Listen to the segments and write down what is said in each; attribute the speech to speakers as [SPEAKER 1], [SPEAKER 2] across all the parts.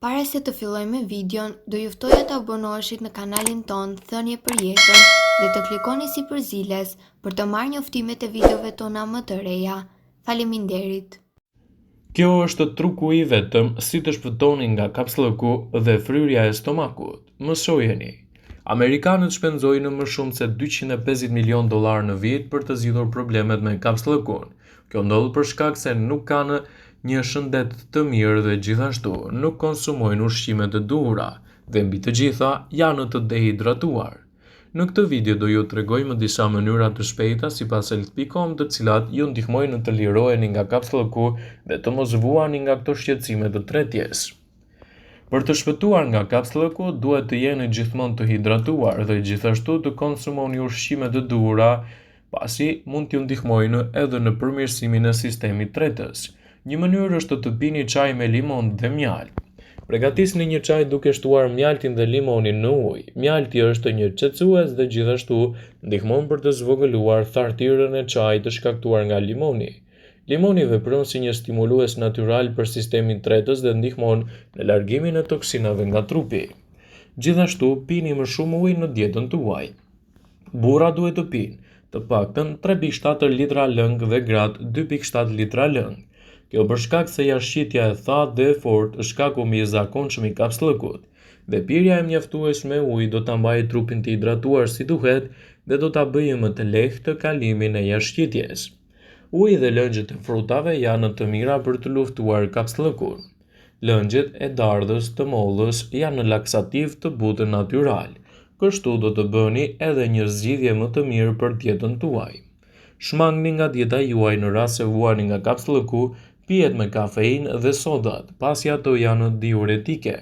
[SPEAKER 1] Para se të fillojmë me videon, do ju ftoja të abonoheshit në kanalin ton Thënie për Jetën dhe të klikoni sipër ziles për të marrë njoftimet e videove tona më të reja. Faleminderit.
[SPEAKER 2] Kjo është truku i vetëm si të shpëtoni nga kapsllëku dhe fryrja e stomakut. Mësojeni. Amerikanët shpenzojnë më shumë se $250 milion në vit për të zgjidhur problemet me kapsllëkun. Kjo ndodh për shkak se nuk kanë një shëndet të mirë dhe gjithashtu nuk konsumojnë ushqime të duhura dhe mbi të gjitha janë të dehidratuar. Në këtë video do ju tregoj më disa mënyra të shpejta sipas health.com të cilat ju ndihmojnë të liroheni nga kapsllëku dhe të mos vuani nga këto shqetësime të tretjes. Për të shpëtuar nga kapsllëku duhet të jeni gjithmonë të hidratuar dhe gjithashtu të konsumoni ushqime të duhura, pasi mund t'ju ndihmojnë edhe në përmirësimin e sistemit tretës. Një mënyrë është të pini çaj me limon dhe mjaltë. Përgatisni një çaj duke shtuar mjaltin dhe limonin në ujë. Mjalti është një qetësues dhe gjithashtu ndihmon për të zvogëluar thartirën e çajit të shkaktuar nga limoni. Limoni vepron si një stimulues natyral për sistemin tretës dhe ndihmon në largimin e toksinave nga trupi. Gjithashtu pini më shumë ujë në dietën tuaj. Burra duhet të pinë të paktën 3.7 litra lëng dhe gratë 2.7 litra lëng. Kjo për shkak se jashtëqitja e thatë dhe e fortë është shkaku më i zakonshëm i kapsllëkut, dhe pirja e mjaftueshme me ujë do ta mbajë trupin të hidratuar si duhet dhe do ta bëjë më të lehtë kalimin e jashtëqitjes. Uji dhe lëngjet e frutave janë të mira për të luftuar kapsllëkun. Lëngjet e dardhës të mollës janë laksativ të butë natyral, kështu do të bëni edhe një zgjidhje më të mirë për dietën tuaj. Shmangni nga dieta juaj në rast se vuani nga kapsllëku. Pijet me kafeinë dhe sodat, pasi ato janë diuretike,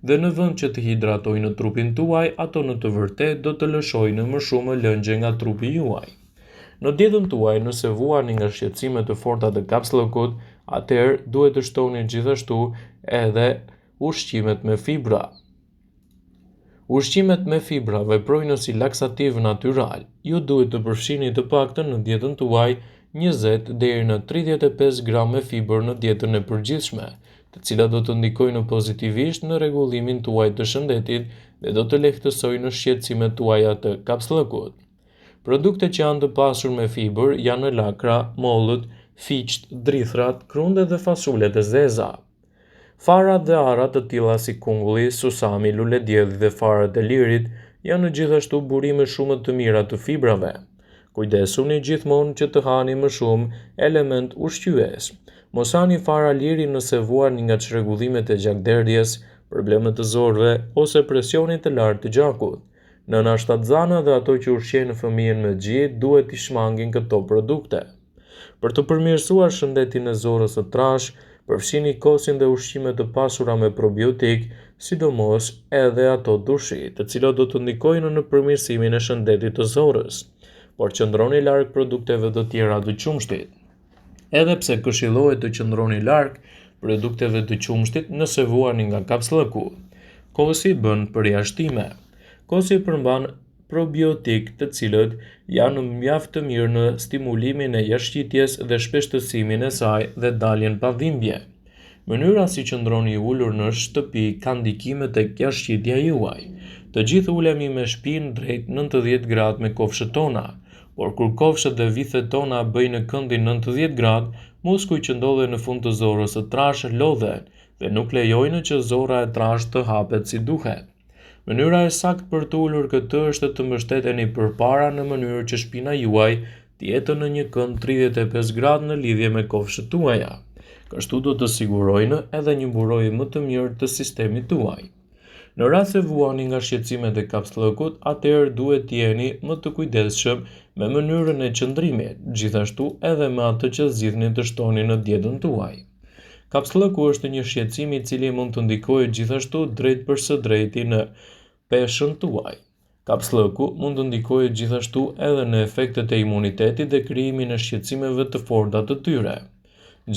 [SPEAKER 2] dhe në vend që të hidratojnë trupin tuaj, ato në të vërtetë do të lëshojnë më shumë lëngje nga trupi juaj. Në dietën tuaj, nëse vuani nga shqetësime të forta të kapsllëkut, atëherë duhet të shtoni gjithashtu edhe ushqimet me fibra. Ushqimet me fibra veprojnë si laksativ natyral. Ju duhet të përfshini të paktën në dietën tuaj 20 deri në 35 gram me fibër në dietën e përgjithshme, të cilat do të ndikojnë pozitivisht në rregullimin tuaj të shëndetit dhe do të lehtësojnë shqetësimet tuaja të kapsllëkut. Produktet që janë të pasur me fibër janë lakra, mollët, fiqt, drithrat, krundet dhe fasulet e zeza. Farat dhe arrat të tilla si kungulli, susami, luledielli dhe farat e lirit janë gjithashtu burime shumë të mira të fibrave. Kujdesuni gjithmonë që të hani më shumë element ushqyes. Mos hani fara liri nëse vuani nga çrregullimet e gjakderdhjes, problemet të zorëve ose presioni të lartë të gjakut. Nëna shtatzana dhe ato që ushqejnë fëmijën me gjit duhet t'i shmangin këto produkte. Për të përmirësuar shëndetin e zorës së trashë, përfshini kosin dhe ushqime të pasura me probiotik, sidomos edhe ato dushi, të cilat do të ndikojnë në përmirësimin e shëndetit të zorës. Por qëndroni larg produkteve të tjera të qumshtit. Edhe pse këshillohet të qëndroni larg produkteve të qumshtit nëse vuani nga kapsllëku. Kosi bën përjashtime. Kosi përmban probiotik të cilët janë mjaft të mirë në stimulimin e jashtëqitjes dhe shpeshtësimin e saj dhe daljen pa dhimbje. Mënyra si qëndroni i ulur në shtëpi ka ndikime tek jashtëqitja juaj. Të gjithë ulemi me shpinë drejt 90 gradë me kofshët tona, por kur kofshët dhe vithet tona bëjnë këndin 90 gradë, muskuj që ndodhen në fund të zorrës së trashë lodhen dhe nuk lejojnë që zorra e trashë të hapet si duhet. Mënyra e saktë për të ulur këtë është të mbështeteni përpara në mënyrë që shpina juaj të jetë në një kënd 35 gradë në lidhje me kofshët tuaja. Kështu do të sigurojnë edhe një mburojje më të mirë të sistemit tuaj. Në rast se vuani nga shqetësimet e kapsllëkut, atëherë duhet të jeni më të kujdesshëm me mënyrën e qëndrimit, gjithashtu edhe me atë që zgjidhni të shtoni në dietën tuaj. Kapsllëku është një shqetësim i cili mund të ndikojë gjithashtu drejt për së drejti në peshën tuaj. Kapsllëku mund të ndikojë gjithashtu edhe në efektet e imunitetit dhe krijimin e shqetësimeve të forta të tyre.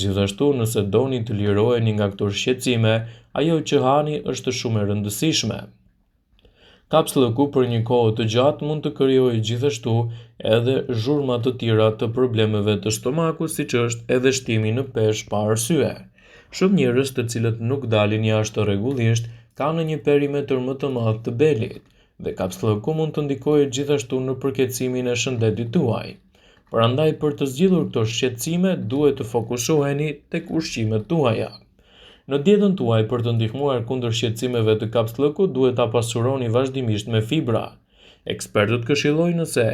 [SPEAKER 2] Gjithashtu, nëse doni të liroheni nga këto shqetësime, ajo që hani është shumë e rëndësishme. Kapsllëku për një kohë të gjatë mund të krijojë gjithashtu edhe zhurma të tjera të problemeve të stomakut, siç është edhe shtimi në peshë pa arsye. Shumë njerëz të cilët nuk dalin jashtë rregullisht kanë një perimetër më të madh të belit, dhe kapslëku mund të ndikojë gjithashtu në përkatësimin e shëndetit tuaj. Prandaj për të zgjidhur këto shqetësime duhet të fokusoheni tek ushqimet tuaja. Në dietën tuaj për të ndihmuar kundër shqetësimeve të kapslëkut duhet ta pasuroni vazhdimisht me fibra. Ekspertët këshillojnë se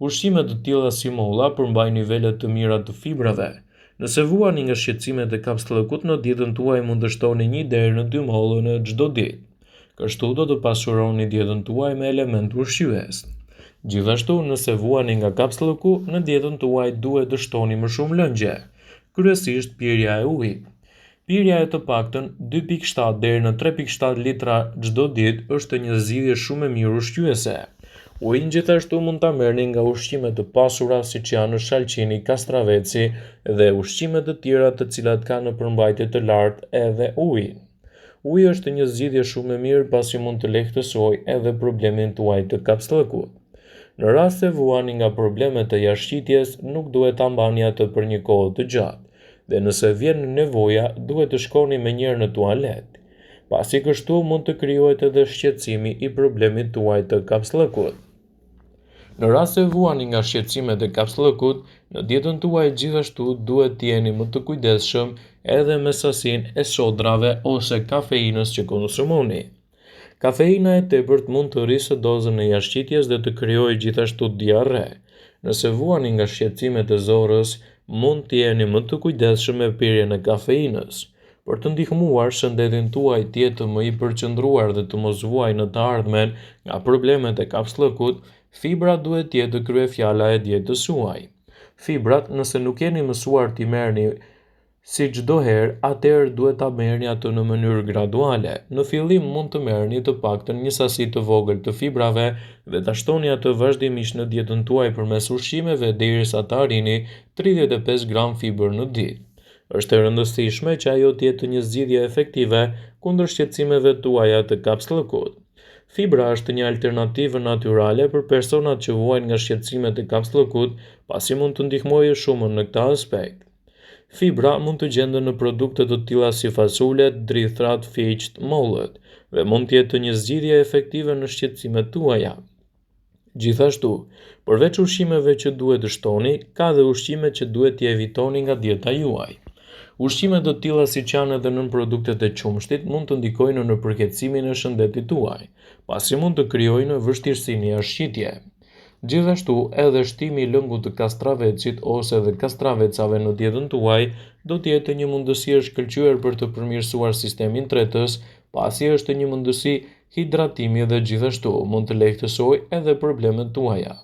[SPEAKER 2] ushqime të tilla si molla përmbajnë nivele të mira të fibrave. Nëse vuani nga shqetësimet e kapslëkut në dietën tuaj mund të shtoni 1 deri në 2 mollë në çdo ditë. Kështu do të pasuroni dietën tuaj me elementë ushqyes. Gjithashtu, nëse vuani nga kapslëku, në dietën tuaj duhet të shtoni më shumë lëngje, kryesisht pirja e ujit. Pirja e të paktën 2.7 deri në 3.7 litra çdo ditë është një zgjidhje shumë e mirë ushqyese. Ujin gjithashtu mund ta merrni nga ushqime të pasura siç janë shalqini, kastraveci dhe ushqime të tjera të cilat kanë në përmbajtje të lartë edhe ujin. Uji është një zgjidhje shumë e mirë pasi mund të lehtësojë edhe problemin tuaj të kapslëkut. Në rast se vuani nga problemet e jashtëqitjes, nuk duhet ta mbani atë për një kohë të gjatë, dhe nëse vjen nevoja, duhet të shkoni menjëherë në tualet. Pasi kështu mund të krijohet edhe shqetësimi i problemit tuaj të kapslëkut. Në rast se vuani nga shqetësimet e kapslëkut, në dietën tuaj gjithashtu duhet të jeni më të kujdesshëm edhe me sasinë e sodrave ose kafeinës që konsumoni. Kafeina e tepërt mund të rrisë dozën e jashtëqitjes dhe të krijojë gjithashtu diarre. Nëse vuani nga shqetësimet e zorrës, mund të jeni më të kujdesshëm me pirjen e kafeinës. Për të ndihmuar shëndetin tuaj të jetë më i përqendruar dhe të mos vuajë në të ardhmen nga problemet e kapslëkut, fibra duhet të jetë kryefjala e dietës suaj. Fibrat, nëse nuk jeni mësuar t'i merrni si çdo herë, atëherë duhet ta merrni ato në mënyrë graduale. Në fillim mund të merrni të paktën një sasi të vogël të fibrave dhe ta shtoni atë vazhdimisht në dietën tuaj përmes ushqimeve derisa të arrini 35 gram fibër në ditë. Është e rëndësishme që ajo të jetë një zgjidhje efektive kundër shqetësimeve tuaja të kapslëkut. Fibra është një alternativë natyrale për personat që vuajnë nga shqetësimet e kapslëkut, pasi mund të ndihmojë shumë në këtë aspekt. Fibra mund të gjenden në produkte të tilla si fasulet, drithrat, fiqt, mollët, dhe mund të jetë një zgjidhje efektive në shqetësimet tuaja. Gjithashtu, përveç ushqimeve që duhet të shtoni, ka dhe ushqime që duhet t'i evitoni nga dieta juaj. Ushqime të tilla siç janë edhe nën produktet e qumshtit mund të ndikojnë në përkeqësimin e shëndetit tuaj, pasi mund të krijojnë vështirësi në jashtëqitje. Gjithashtu, edhe shtimi i lëngut të kastravecit ose dhe kastravecave në dietën tuaj do të jetë një mundësi e shkëlqyer për të përmirësuar sistemin tretës, pasi është një mundësi hidratimi dhe gjithashtu mund të lehtësojë edhe problemet tuaja.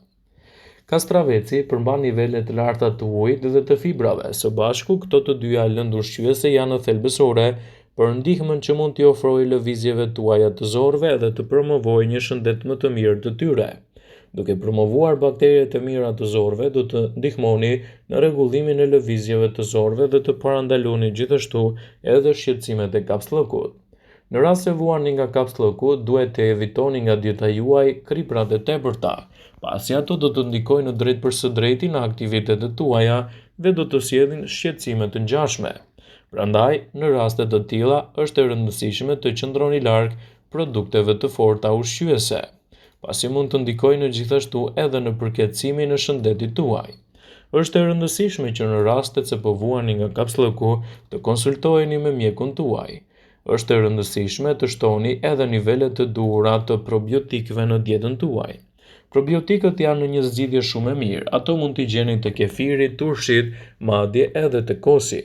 [SPEAKER 2] Kastraveci përmban nivele të larta të ujit dhe të fibrave, së bashku këto të dyja lëndë ushqyese janë thelbësore për ndihmën që mund t'i ofrojë lëvizjeve tuaja të zorëve dhe të promovojë një shëndet më të mirë të tyre. Duke promovuar bakteriet e mira të zorëve, do të ndihmoni në rregullimin e lëvizjeve të zorëve dhe të parandaloni gjithashtu edhe shqetësimet e kapslëkut. Në rast se vuani nga kapslëku, duhet të evitoni nga dieta juaj kriprat e tepërta, pasi ato do të ndikojnë drejt për së drejti në aktivitetet tuaja dhe do të sjellin shqetësime të ngjashme. Prandaj, në raste të tilla, është e rëndësishme të qëndroni larg produkteve të forta ushqyese, pasi mund të ndikojnë gjithashtu edhe në përkeqësimin e shëndetit tuaj. Është e rëndësishme që në rastet se po vuani nga kapslëku të konsultoheni me mjekun tuaj. Është e rëndësishme të shtoni edhe nivelet të duhura të probiotikëve në dietën tuaj. Probiotikët janë një zgjidhje shumë e mirë. Ato mund t'i gjeni te kefiri, turshit, madje edhe te kosi.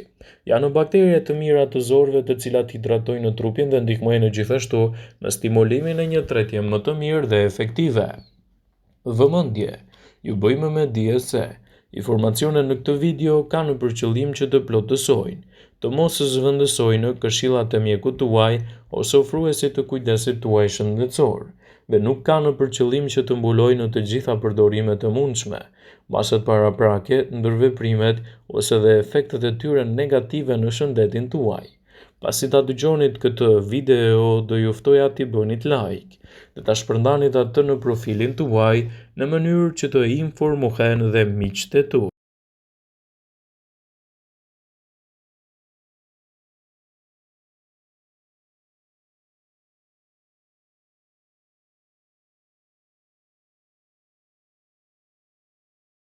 [SPEAKER 2] Janë bakterie të mira të zorëve të cilat hidratojnë trupin dhe ndihmojnë gjithashtu në stimulimin e një tretje më të mirë dhe efektive. Vëmendje, ju bëjmë me dije se informacionet në këtë video kanë për qëllim që të plotësojnë, të mos zhvendësojnë këshillat e mjekut tuaj ose ofruesit të kujdesit tuaj shëndetësor, dhe nuk kanë për qëllim që të mbulojnë të gjitha përdorimet e mundshme, masat paraprake, ndërveprimet ose dhe efektet e tyre negative në shëndetin tuaj. Pasi ta dëgjonit këtë video, do ju ftoja t'i bënit like dhe ta shpërndanit atë në profilin tuaj në mënyrë që të informohen dhe miqtë e tu.